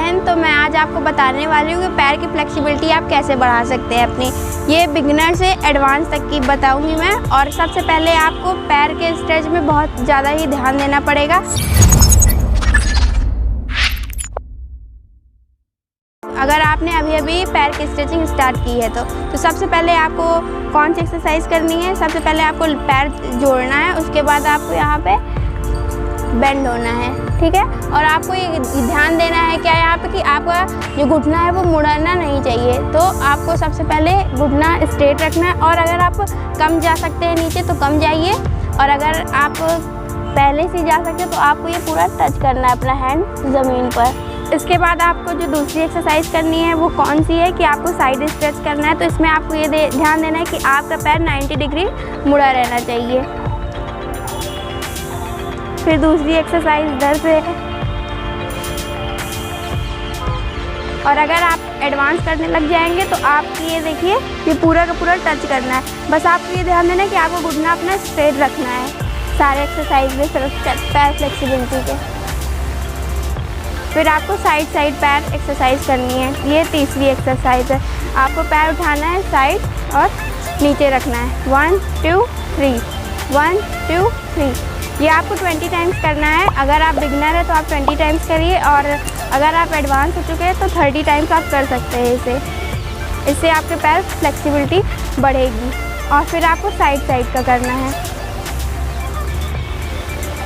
बहन, तो मैं आज आपको बताने वाली हूँ कि पैर की फ्लेक्सिबिलिटी आप कैसे बढ़ा सकते हैं अपनी। ये बिगिनर से एडवांस तक की बताऊँगी मैं। और सबसे पहले आपको पैर के स्ट्रेच में बहुत ज़्यादा ही ध्यान देना पड़ेगा। अगर आपने अभी पैर की स्ट्रेचिंग स्टार्ट की है तो सबसे पहले आपको कौन सी एक्सरसाइज करनी है। सबसे पहले आपको पैर जोड़ना है, उसके बाद आपको यहाँ पे बेंड होना है, ठीक है। और आपको ये ध्यान देना है क्या यहाँ पे कि आपका जो घुटना है वो मुड़ना नहीं चाहिए। तो आपको सबसे पहले घुटना स्ट्रेट रखना है। और अगर आप कम जा सकते हैं नीचे तो कम जाइए, और अगर आप पहले से जा सकते हैं तो आपको ये पूरा टच करना है अपना हैंड ज़मीन पर। इसके बाद आपको जो दूसरी एक्सरसाइज करनी है वो कौन सी है कि आपको साइड स्ट्रेच करना है। तो इसमें आपको ये ध्यान देना है कि आपका पैर 90 डिग्री मुड़ा रहना चाहिए। फिर दूसरी एक्सरसाइज इधर से है। और अगर आप एडवांस करने लग जाएंगे तो आपकी ये देखिए ये पूरा का पूरा टच करना है। बस आपको ये ध्यान देना है कि आपको घुटना अपना स्ट्रेट रखना है सारे एक्सरसाइज में, सिर्फ पैर फ्लेक्सिबिलिटी के। फिर आपको साइड पैर एक्सरसाइज करनी है। ये तीसरी एक्सरसाइज है। आपको पैर उठाना है साइड और नीचे रखना है। 1 2 3, 1 2 3। ये आपको 20 टाइम्स करना है। अगर आप बिगिनर है तो आप 20 टाइम्स करिए, और अगर आप एडवांस हो चुके हैं तो 30 टाइम्स आप कर सकते हैं इसे। इससे आपके पैर फ्लेक्सिबिलिटी बढ़ेगी। और फिर आपको साइड का करना है।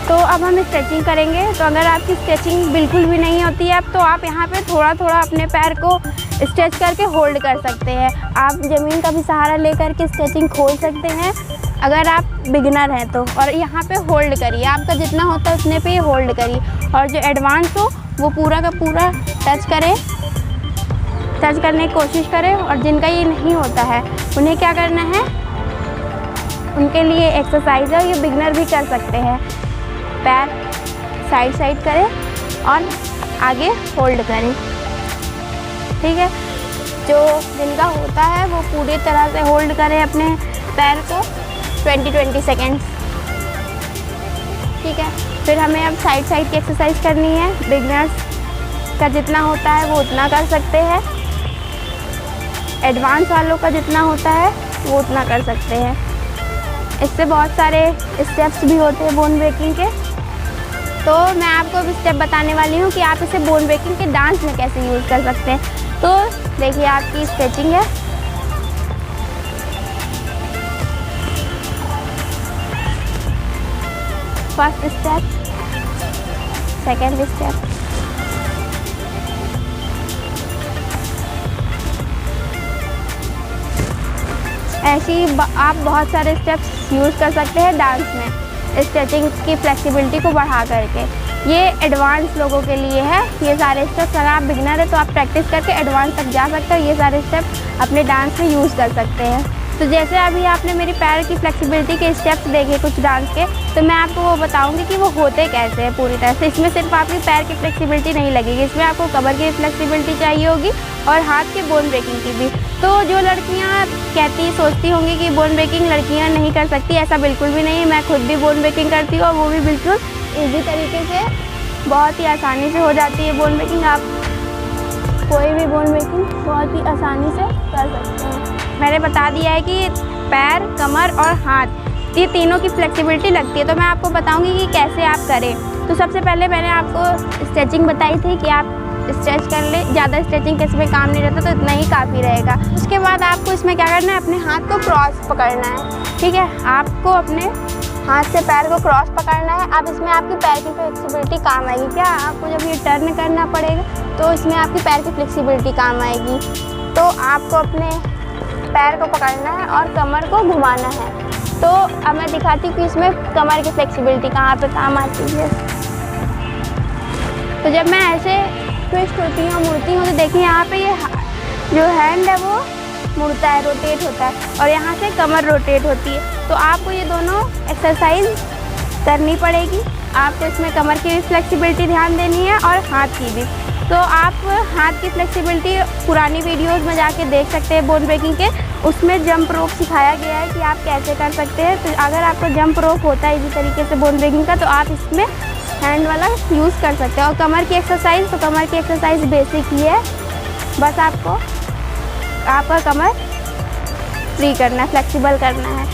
तो अब हम स्ट्रेचिंग करेंगे। तो अगर आपकी स्ट्रेचिंग बिल्कुल भी नहीं होती है तो आप यहाँ पे थोड़ा थोड़ा अपने पैर को स्ट्रेच करके होल्ड कर सकते हैं। आप ज़मीन का भी सहारा लेकर के स्ट्रेचिंग खोल सकते हैं अगर आप बिगिनर हैं तो। और यहाँ पे होल्ड करिए, आपका जितना होता है उतने पे होल्ड करिए। और जो एडवांस हो वो पूरा का पूरा टच करने की कोशिश करें। और जिनका ये नहीं होता है उन्हें क्या करना है, उनके लिए एक्सरसाइज है, ये बिगिनर भी कर सकते हैं। पैर साइड करें और आगे होल्ड करें, ठीक है। जो जिनका होता है वो पूरी तरह से होल्ड करें अपने पैर को 20 सेकेंड्स, ठीक है। फिर हमें अब साइड की एक्सरसाइज करनी है। बिगिनर्स का जितना होता है वो उतना कर सकते हैं, एडवांस वालों का जितना होता है वो उतना कर सकते हैं। इससे बहुत सारे स्टेप्स भी होते हैं बोन ब्रेकिंग के। तो मैं आपको अब स्टेप बताने वाली हूँ कि आप इसे बोन ब्रेकिंग के डांस में कैसे यूज़ कर सकते हैं। तो देखिए आपकी स्ट्रेचिंग है। फर्स्ट स्टेप, सेकेंड स्टेप, ऐसी आप बहुत सारे स्टेप्स यूज़ कर सकते हैं डांस में स्ट्रेचिंग की फ्लेक्सिबिलिटी को बढ़ा करके। ये एडवांस लोगों के लिए है ये सारे स्टेप्स। अगर आप बिगिनर है तो आप प्रैक्टिस करके एडवांस तक जा सकते हो। ये सारे स्टेप अपने डांस में यूज़ कर सकते हैं। तो जैसे अभी आपने मेरी पैर की फ्लेक्सिबिलिटी के स्टेप्स देखे कुछ डांस के, तो मैं आपको वो बताऊंगी कि वो होते कैसे हैं पूरी तरह से। इसमें सिर्फ आपकी पैर की फ्लेक्सिबिलिटी नहीं लगेगी, इसमें आपको कमर की फ्लेक्सिबिलिटी चाहिए होगी और हाथ के बोन ब्रेकिंग की भी। तो जो लड़कियां सोचती होंगी कि बोन ब्रेकिंग लड़कियां नहीं कर सकती, ऐसा बिल्कुल भी नहीं है। मैं खुद भी बोन ब्रेकिंग करती हूँ और वो भी बिल्कुल ईजी तरीके से, बहुत ही आसानी से हो जाती है बोन ब्रेकिंग। आप कोई भी बोन ब्रेकिंग बहुत ही आसानी से कर सकते हैं। मैंने बता दिया है कि पैर, कमर और हाथ ये तीनों की फ्लेक्सिबिलिटी लगती है। तो मैं आपको बताऊंगी कि कैसे आप करें। तो सबसे पहले मैंने आपको स्ट्रेचिंग बताई थी कि आप स्ट्रेच कर लें। ज़्यादा स्ट्रेचिंग किसी में काम नहीं रहता तो इतना ही काफ़ी रहेगा। उसके बाद आपको इसमें क्या करना है, अपने हाथ को क्रॉस पकड़ना है, ठीक है। आपको अपने हाथ से पैर को क्रॉस पकड़ना है। अब इसमें आपकी पैर की फ्लेक्सिबिलिटी काम आएगी। क्या आपको जब ये टर्न करना पड़ेगा तो इसमें आपकी पैर की फ्लेक्सिबिलिटी काम आएगी। तो आपको अपने पैर को पकड़ना है और कमर को घुमाना है। तो अब मैं दिखाती हूँ कि इसमें कमर की फ्लेक्सिबिलिटी कहाँ पे काम आती है। तो जब मैं ऐसे ट्विस्ट होती हूँ, मुड़ती हूँ, तो देखिए यहाँ पे ये जो हैंड है वो मुड़ता है, रोटेट होता है, और यहाँ से कमर रोटेट होती है। तो आपको ये दोनों एक्सरसाइज करनी पड़ेगी। आपको इसमें कमर की भी फ्लेक्सिबिलिटी ध्यान देनी है और हाथ की भी। तो आप हाथ की फ्लेक्सिबिलिटी पुरानी वीडियोस में जाके देख सकते हैं बोन ब्रेकिंग के, उसमें जंप रोप सिखाया गया है कि आप कैसे कर सकते हैं। तो अगर आपको जंप रोप होता है इसी तरीके से बोन ब्रेकिंग का, तो आप इसमें हैंड वाला यूज़ कर सकते हैं। और कमर की एक्सरसाइज, तो कमर की एक्सरसाइज बेसिक ही है, बस आपको आपका कमर फ्री करना है, फ्लेक्सिबल करना है।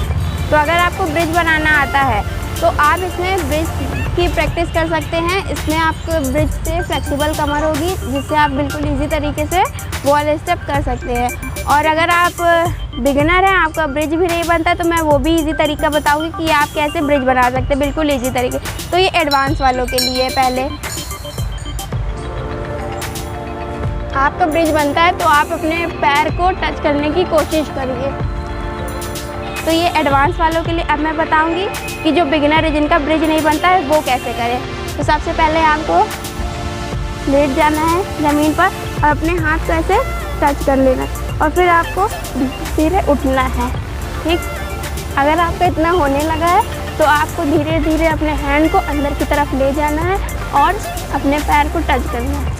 तो अगर आपको ब्रिज बनाना आता है तो आप इसमें ब्रिज की प्रैक्टिस कर सकते हैं। इसमें आपको ब्रिज से फ्लेक्सिबल कमर होगी, जिससे आप बिल्कुल इजी तरीके से वॉल स्टेप कर सकते हैं। और अगर आप बिगिनर हैं, आपका ब्रिज भी नहीं बनता, तो मैं वो भी इजी तरीका बताऊंगी कि आप कैसे ब्रिज बना सकते हैं बिल्कुल इजी तरीके। तो ये एडवांस वालों के लिए है। पहले आपका ब्रिज बनता है तो आप अपने पैर को टच करने की कोशिश करिए। तो ये एडवांस वालों के लिए अब मैं बताऊंगी कि जो बिगिनर है, जिनका ब्रिज नहीं बनता है, वो कैसे करें। तो सबसे पहले आपको लेट जाना है ज़मीन पर और अपने हाथ को ऐसे टच कर लेना है और फिर आपको धीरे उठना है। ठीक, अगर आपका इतना होने लगा है तो आपको धीरे धीरे अपने हैंड को अंदर की तरफ ले जाना है और अपने पैर को टच करना है।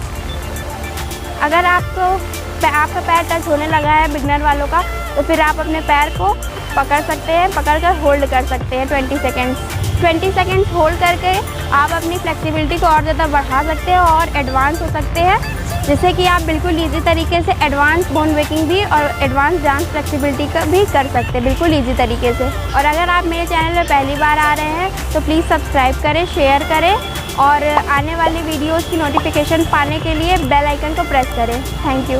अगर आपका पैर टच होने लगा है बिगिनर वालों का, तो फिर आप अपने पैर को पकड़ सकते हैं, पकड़कर होल्ड कर सकते हैं 20 सेकेंड्स होल्ड करके आप अपनी फ्लेक्सिबिलिटी को और ज़्यादा बढ़ा सकते हैं और एडवांस हो सकते हैं, जिससे कि आप बिल्कुल इजी तरीके से एडवांस बोन ब्रेकिंग भी और एडवांस डांस फ्लेक्सिबिलिटी का भी कर सकते हैं बिल्कुल इजी तरीके से। और अगर आप मेरे चैनल में पहली बार आ रहे हैं तो प्लीज़ सब्सक्राइब करें, शेयर करें और आने वाली वीडियोज़ की नोटिफिकेशन पाने के लिए बेल आइकन को प्रेस करें। Thank you.